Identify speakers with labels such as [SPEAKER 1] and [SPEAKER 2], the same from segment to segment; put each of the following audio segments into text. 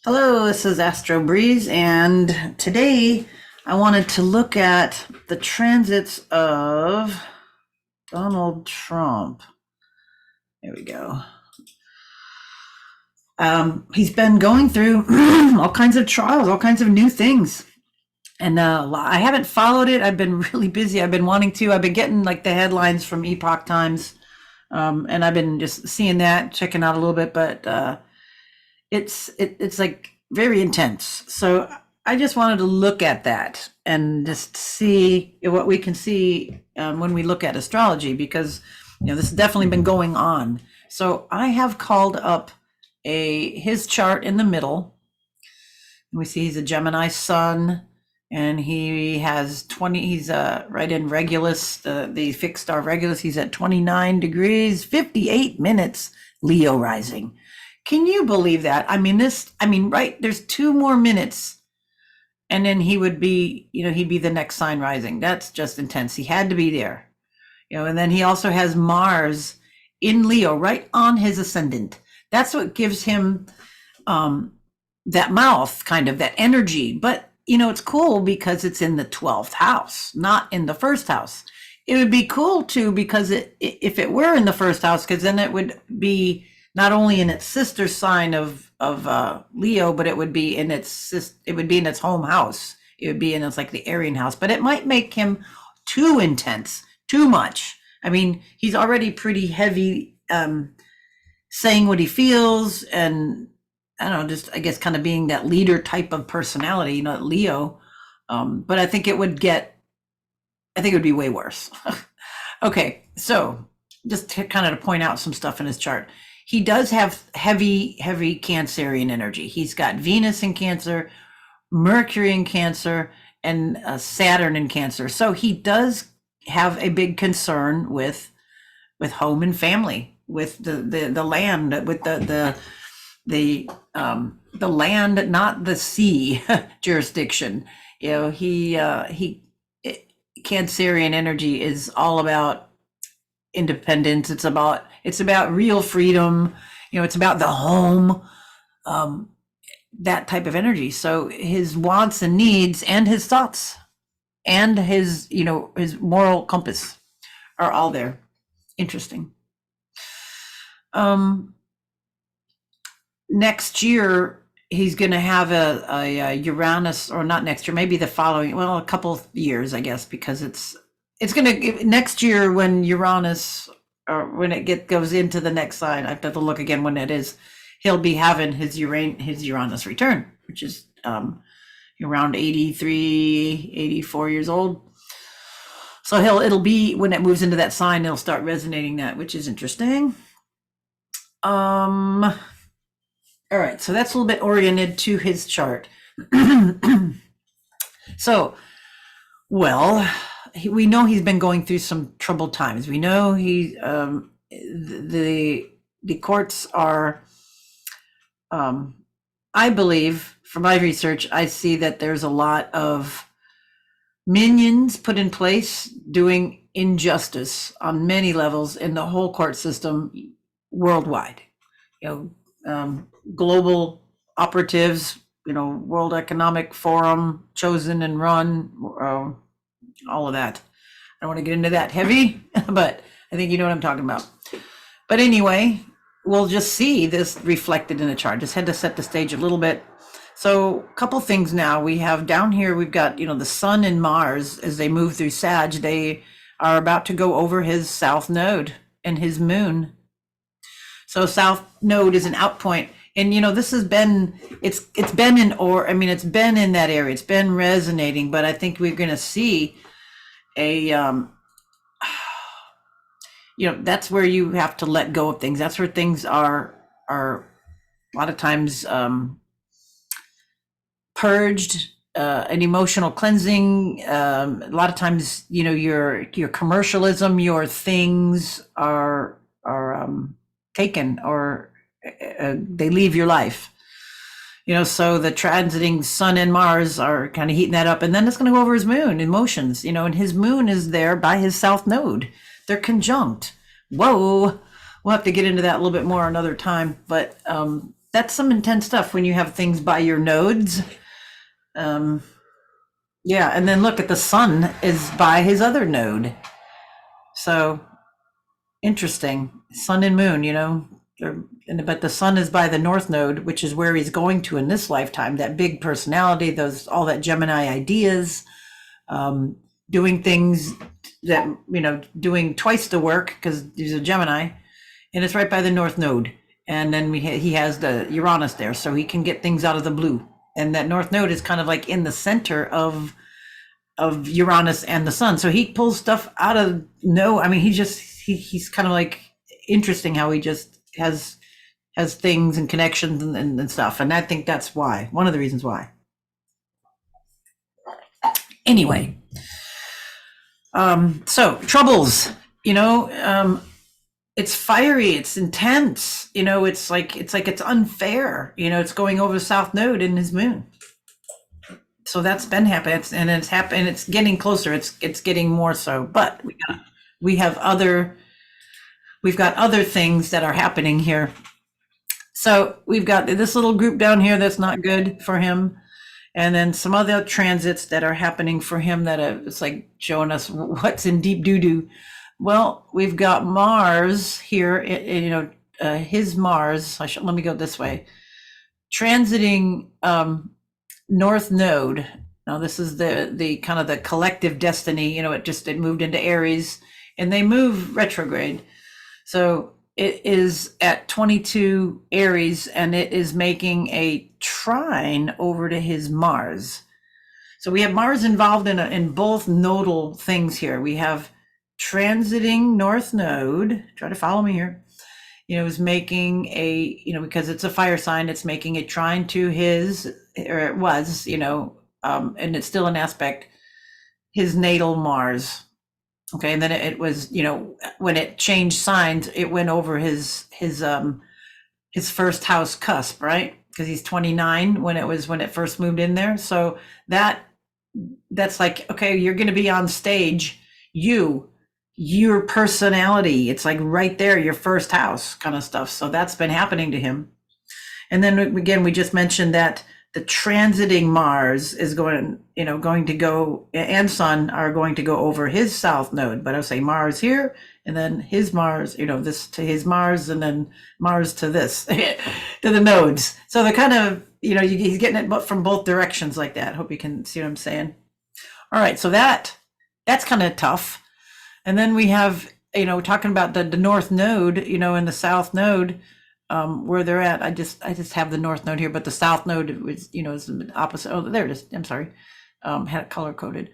[SPEAKER 1] Hello, this is Astro Breeze, and today I wanted to look at the transits of Donald Trump. There we go. He's been going through all kinds of trials, all kinds of new things. And I haven't followed it. I've been really busy. I've been wanting to. I've been getting like the headlines from Epoch Times, and I've been just seeing that, checking out a little bit. But it's like very intense. So I just wanted to look at that and just see what we can see when we look at astrology, because this has definitely been going on. So I have called up his chart in the middle. We see he's a Gemini sun, and he has 20. He's right in Regulus, the fixed star Regulus. He's at 29 degrees, 58 minutes, Leo rising. Can you believe that? Right, there's 2 more minutes and then he would be, he'd be the next sign rising. That's just intense. He had to be there. And then he also has Mars in Leo right on his ascendant. That's what gives him that mouth, kind of that energy. But, it's cool because it's in the 12th house, not in the first house. It would be cool too, because if it were in the first house, because then it would be not only in its sister sign of Leo, but it would be in its home house. It would be in its like the Aryan house, but it might make him too intense, too much. He's already pretty heavy, saying what he feels, and I don't know, just I guess kind of being that leader type of personality, Leo. But I think it would be way worse. Okay, so just to point out some stuff in his chart. He does have heavy Cancerian energy. He's got Venus in Cancer, Mercury in Cancer, and Saturn in Cancer. So he does have a big concern with home and family, with the land, with the land, not the sea jurisdiction. Cancerian energy is all about independence. It's about real freedom. It's about the home, that type of energy. So his wants and needs and his thoughts and his moral compass are all there. Interesting. Next year he's going to have a Uranus, or not next year, maybe the following, a couple of years, I guess, because it's going to next year when Uranus, or when it goes into the next sign. I have to look again when it is. He'll be having his Uranus return, which is around 83, 84 years old. So it'll be when it moves into that sign, it'll start resonating that, which is interesting. All right, so that's a little bit oriented to his chart. So, we know he's been going through some troubled times. We know the courts are, I believe, from my research, I see that there's a lot of minions put in place doing injustice on many levels in the whole court system worldwide. Global operatives, World Economic Forum, chosen and run, all of that. I don't want to get into that heavy, but I think you know what I'm talking about. But anyway, we'll just see this reflected in the chart. Just had to set the stage a little bit. So a couple things now. We have down here, we've got, the sun and Mars, as they move through Sag, they are about to go over his south node and his moon. So south node is an out point. And this has been, it's been it's been in that area. It's been resonating, but I think we're going to see that's where you have to let go of things. That's where things are a lot of times purged, an emotional cleansing. A lot of times, your commercialism, your things are taken, or they leave your life. So the transiting sun and Mars are kind of heating that up, and then it's going to go over his moon, emotions, and his moon is there by his south node. They're conjunct. Whoa, we'll have to get into that a little bit more another time. But that's some intense stuff when you have things by your nodes. Um, yeah, and then look at the sun is by his other node. So interesting. Sun and moon, but the sun is by the north node, which is where he's going to in this lifetime. That big personality, those all that Gemini ideas, doing things that doing twice the work because he's a Gemini, and it's right by the north node. And then he has the Uranus there, so he can get things out of the blue. And that north node is kind of like in the center of Uranus and the sun. So he pulls stuff out of no. I mean, he's kind of like interesting how he just has things and connections and stuff. And I think that's why, one of the reasons why. Anyway, so troubles, it's fiery, it's intense, it's like it's unfair, it's going over the south node in his moon. So that's been happening, and it's happened. It's getting closer. It's getting more so. But we've got other things that are happening here. So we've got this little group down here that's not good for him, and then some other transits that are happening for him that it's like showing us what's in deep doo doo. Well, we've got Mars here. His Mars. Let me go this way. Transiting. North node. Now this is the kind of the collective destiny. It moved into Aries, and they move retrograde. So it is at 22 Aries, and it is making a trine over to his Mars. So we have Mars involved in both nodal things here. We have transiting North node. Try to follow me here. Is making because it's a fire sign, it's making a trine to his, or it was, and it's still an aspect, his natal Mars. Okay, and then it was, when it changed signs, it went over his first house cusp, right? Because he's 29 when it first moved in there. So that's like, okay, you're going to be on stage, your personality, it's like right there, your first house kind of stuff. So that's been happening to him. And then again, we just mentioned that the transiting Mars is going to go, and Sun are going to go over his south node. But I'll say Mars here, and then his Mars, this to his Mars, and then Mars to this, to the nodes. So they're kind of, he's getting it from both directions like that. Hope you can see what I'm saying. All right, so that's kind of tough. And then we have, talking about the north node, and the south node, where they're at. I just have the north node here, but the south node was, is the opposite. Oh, there it is. I'm sorry. Had it color coded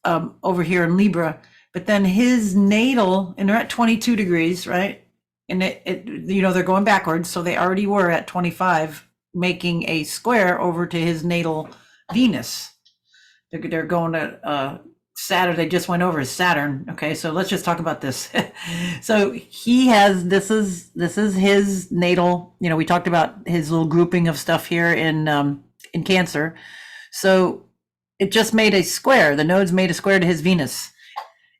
[SPEAKER 1] over here in Libra. But then his natal, and they're at 22 degrees, right? And they're going backwards. So they already were at 25, making a square over to his natal Venus. They're going to, Saturn, they just went over Saturn. Okay, so let's just talk about this. So he has, this is his natal, we talked about his little grouping of stuff here in Cancer. So it just made a square. The nodes made a square to his Venus.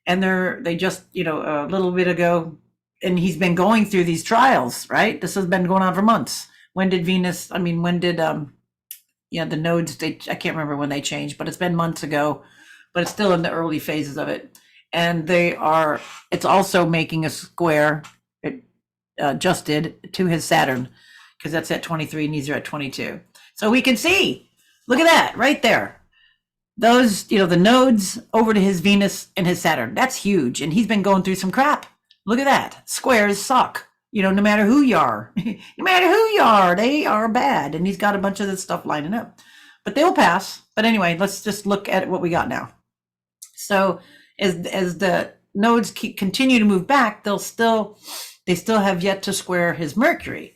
[SPEAKER 1] And they just, a little bit ago, and he's been going through these trials, right? This has been going on for months. When did the nodes, I can't remember when they changed, but it's been months ago. But it's still in the early phases of it. And it's also making a square, it adjusted to his Saturn, because that's at 23 and these are at 22. So we can see, look at that right there. Those, the nodes over to his Venus and his Saturn, that's huge. And he's been going through some crap. Look at that. Squares suck. No matter who you are, they are bad. And he's got a bunch of this stuff lining up. But they'll pass. But anyway, let's just look at what we got now. So as the nodes continue to move back, they still have yet to square his Mercury.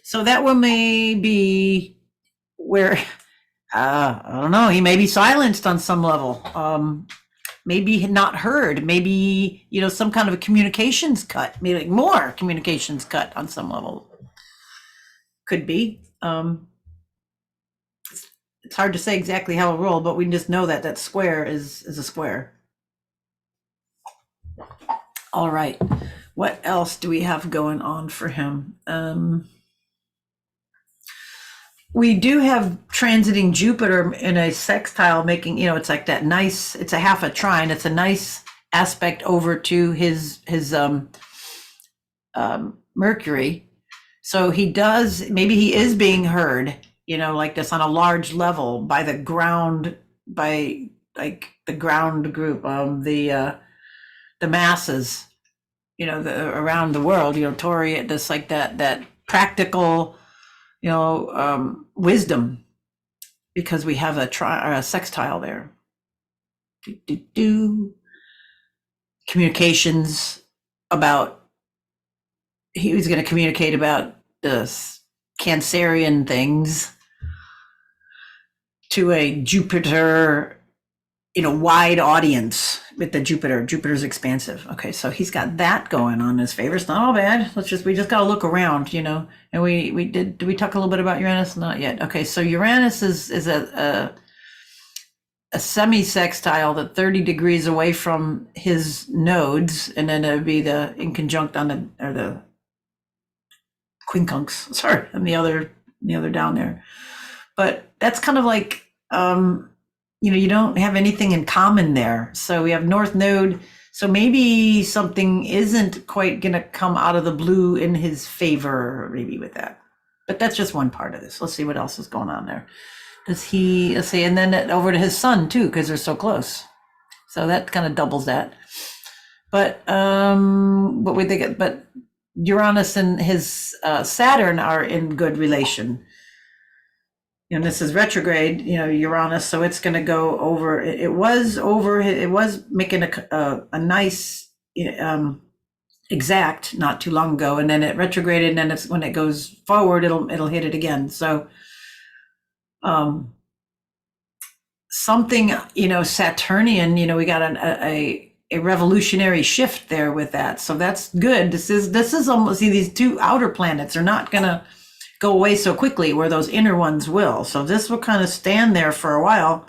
[SPEAKER 1] So that one may be where, I don't know, he may be silenced on some level. Maybe not heard, maybe, some kind of a communications cut, maybe like more communications cut on some level. Could be. It's hard to say exactly how it'll roll, but we just know that square is a square. All right. What else do we have going on for him? we do have transiting Jupiter in a sextile, making, it's like that nice, it's a half a trine. It's a nice aspect over to his Mercury. So maybe he is being heard, like this on a large level by the ground, by like the ground group, the masses, around the world, Tori, this like that practical, wisdom, because we have a sextile there. Communications about, he was going to communicate about the Cancerian things to a Jupiter, wide audience with the Jupiter. Jupiter's expansive. Okay, so he's got that going on in his favor. It's not all bad. We just got to look around, And did we talk a little bit about Uranus? Not yet. Okay, so Uranus is a semi-sextile that 30 degrees away from his nodes, and then it would be the inconjunct or the quincunx. Sorry, and the other down there. But that's kind of like, you don't have anything in common there. So we have North Node. So maybe something isn't quite going to come out of the blue in his favor, maybe with that. But that's just one part of this. Let's see what else is going on there. Let's see, and then over to his sun too, because they're so close. So that kind of doubles that. But what we think, but Uranus and his Saturn are in good relation. This is retrograde, Uranus, so it's going to go over. It was making a nice exact not too long ago, and then it retrograded, and then it's when it goes forward, it'll hit it again. So, something, Saturnian, we got a revolutionary shift there with that. So that's good. This is almost, see, these two outer planets are not going to go away so quickly, where those inner ones will. So this will kind of stand there for a while,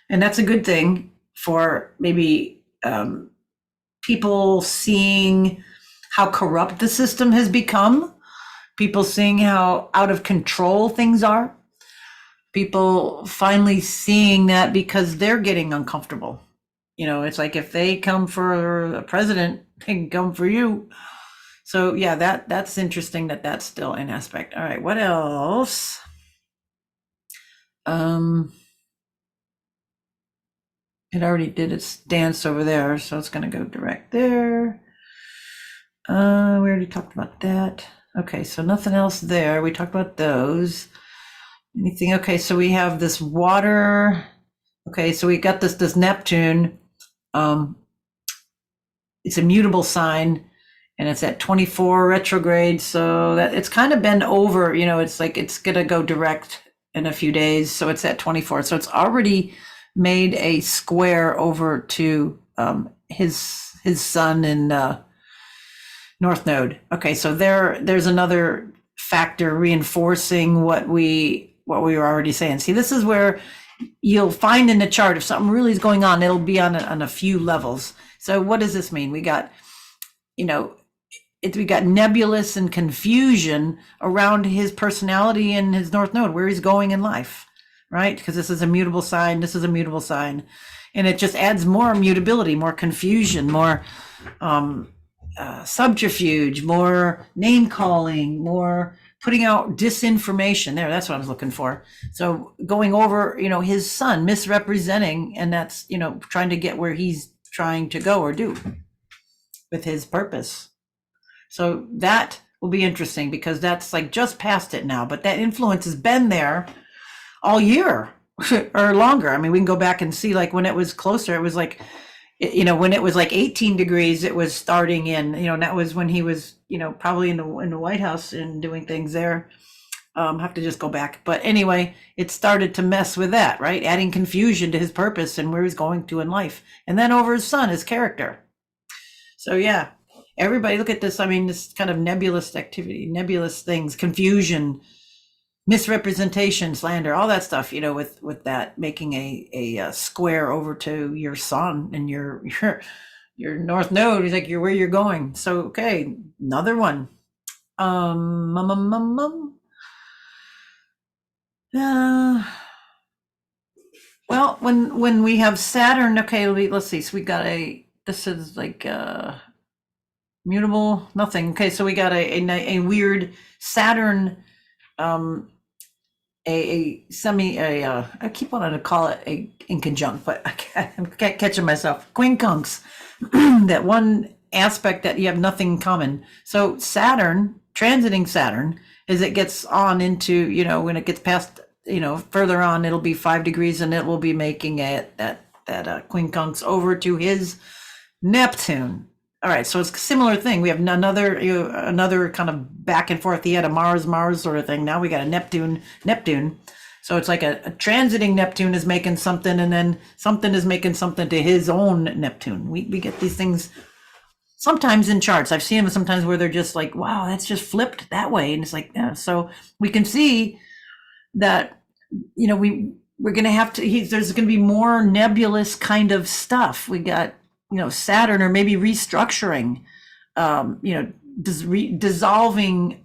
[SPEAKER 1] and that's a good thing for maybe people seeing how corrupt the system has become, people seeing how out of control things are, people finally seeing that because they're getting uncomfortable. It's like if they come for a president, they can come for you. So yeah, that's interesting that's still an aspect. All right, what else? It already did its dance over there, so it's going to go direct there. We already talked about that. Okay, so nothing else there. We talked about those. Anything? Okay, so we have this water. Okay, so we got this Neptune. It's a mutable sign, and it's at 24 retrograde, so that it's kind of been over, it's like it's gonna go direct in a few days, so it's at 24. So it's already made a square over to his sun in North Node. Okay, so there's another factor reinforcing what we were already saying. See, this is where you'll find in the chart, if something really is going on, it'll be on a few levels. So what does this mean? We got, we got nebulous and confusion around his personality and his North Node, where he's going in life, right? Because this is a mutable sign, this is a mutable sign. And it just adds more mutability, more confusion, more subterfuge, more name calling, more putting out disinformation. That's what I was looking for. So going over, his sun, misrepresenting, and that's, trying to get where he's trying to go or do with his purpose. So that will be interesting, because that's like just past it now, but that influence has been there all year or longer. I mean, we can go back and see, like when it was closer, it was like, when it was like 18 degrees, it was starting in, and that was when he was, probably in the White House and doing things there. Have to just go back. But anyway, it started to mess with that, right? Adding confusion to his purpose and where he's going to in life. And then over his sun, his character. So yeah, everybody look at this. I mean, this kind of nebulous activity, nebulous things, confusion, misrepresentation, slander, all that stuff, with that, making a square over to your sun and your North Node is like where you're going. So, okay, another one. Uh, well, when we have Saturn, okay, let's see. So we got this is like mutable, nothing. Okay, so we got a weird Saturn, um, a semi, I keep wanting to call it a in conjunct, but I'm catching myself. Quincunx, that one aspect that you have nothing in common. So Saturn, transiting Saturn, as it gets on into, when it gets past, further on, it'll be 5 degrees and it will be making it that quincunx over to his Neptune. All right, so it's a similar thing. We have another kind of back and forth. He had a Mars sort of thing. Now we got a Neptune. So it's like a transiting Neptune is making something, and then something is making something to his own Neptune. We get these things sometimes in charts. I've seen them sometimes where they're just like, wow, that's just flipped that way, and it's like, yeah. So we can see that, we're going to have to. There's going to be more nebulous kind of stuff. We got, Saturn, or maybe restructuring, dissolving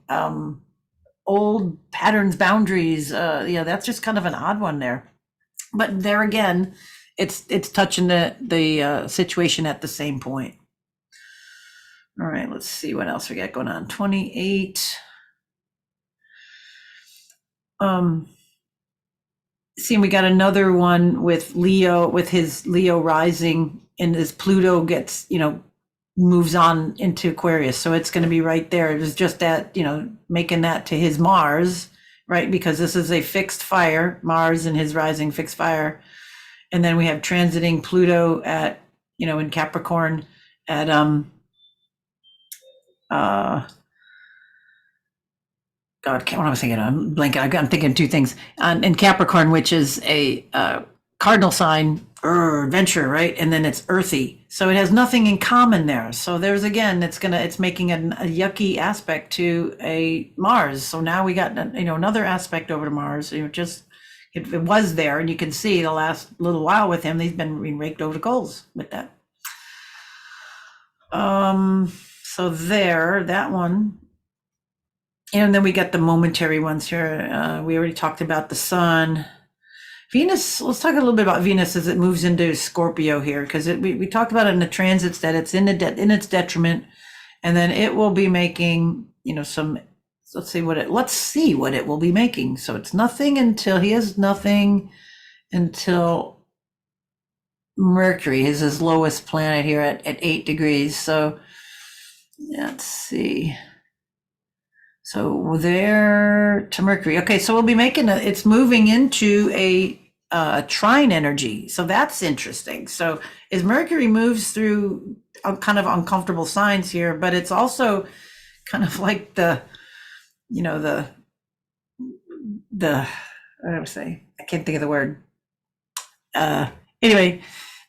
[SPEAKER 1] old patterns, boundaries. That's just kind of an odd one there. But there again, it's touching the situation at the same point. All right, let's see what else we got going on. 28. See, we got another one with Leo, with his Leo rising, and as Pluto gets, moves on into Aquarius. So it's going to be right there. It was just that, making that to his Mars, right? Because this is a fixed fire, Mars and his rising fixed fire. And then we have transiting Pluto at, in Capricorn at, God, what was I thinking? I'm blanking. I'm thinking two things. In Capricorn, which is a cardinal sign, adventure, right? And then it's earthy, so it has nothing in common there. So there's again, it's making a yucky aspect to a Mars. So now we got another aspect over to Mars. It was there, and you can see the last little while with him, he's been raked over the coals with that. So there, that one. And then we got the momentary ones here. We already talked about the sun. Venus, let's talk a little bit about Venus as it moves into Scorpio here, because we talked about it in the transits that it's in its detriment, and then it will be making, some, let's see what it will be making. So it's nothing until he has nothing until Mercury is his lowest planet here at 8 degrees. So let's see. So there to Mercury. Okay, so we'll be making it's moving into a trine energy. So that's interesting. So as Mercury moves through kind of uncomfortable signs here, but it's also kind of like I don't say, I can't think of the word. Anyway,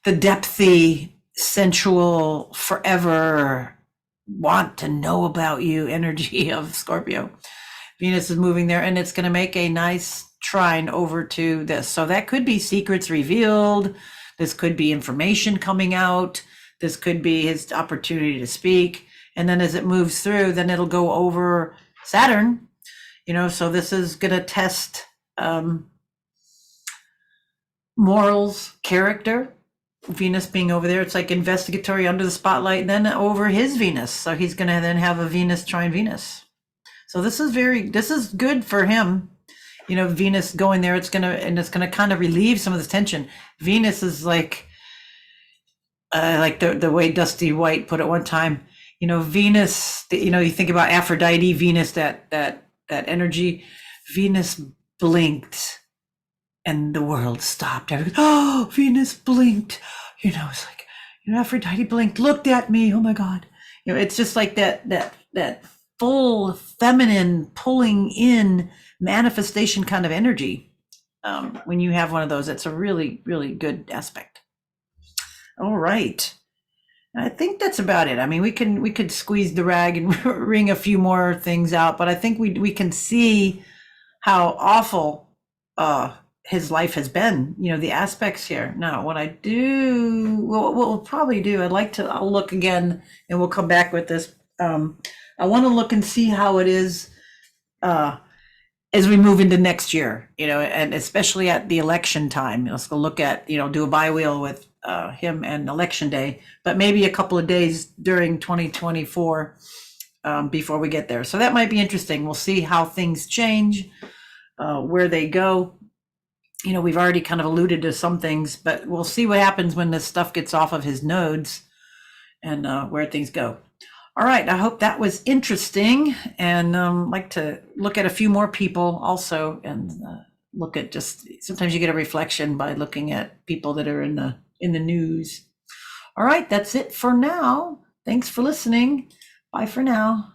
[SPEAKER 1] the depthy, sensual, forever want to know about you energy of Scorpio. Venus is moving there, and it's going to make a nice trine over to this. So that could be secrets revealed. This could be information coming out. This could be his opportunity to speak. And then as it moves through, then it'll go over Saturn, so this is going to test morals, character. Venus being over there, it's like investigatory under the spotlight, and then over his Venus. So he's going to then have a Venus trine Venus. So this is good for him. Venus going there, it's going to kind of relieve some of this tension. Venus is like the way Dusty White put it one time, Venus, you think about Aphrodite, Venus, that energy. Venus blinked and the world stopped. Oh, Venus blinked. It's like, Aphrodite blinked, looked at me. Oh my God. It's just like that full feminine pulling in manifestation kind of energy. When you have one of those, it's a really, really good aspect. All right. I think that's about it. I mean, we could squeeze the rag and wring a few more things out, but I think we can see how awful his life has been, the aspects here. Now, what we'll probably do, I'll look again, and we'll come back with this. I want to look and see how it is as we move into next year, and especially at the election time. Let's go look at, do a bi-wheel with him and election day, but maybe a couple of days during 2024 before we get there. So that might be interesting. We'll see how things change, where they go. We've already kind of alluded to some things, but we'll see what happens when this stuff gets off of his nodes and where things go. All right, I hope that was interesting, and like to look at a few more people also, and look at just, sometimes you get a reflection by looking at people that are in the news. All right, that's it for now. Thanks for listening. Bye for now.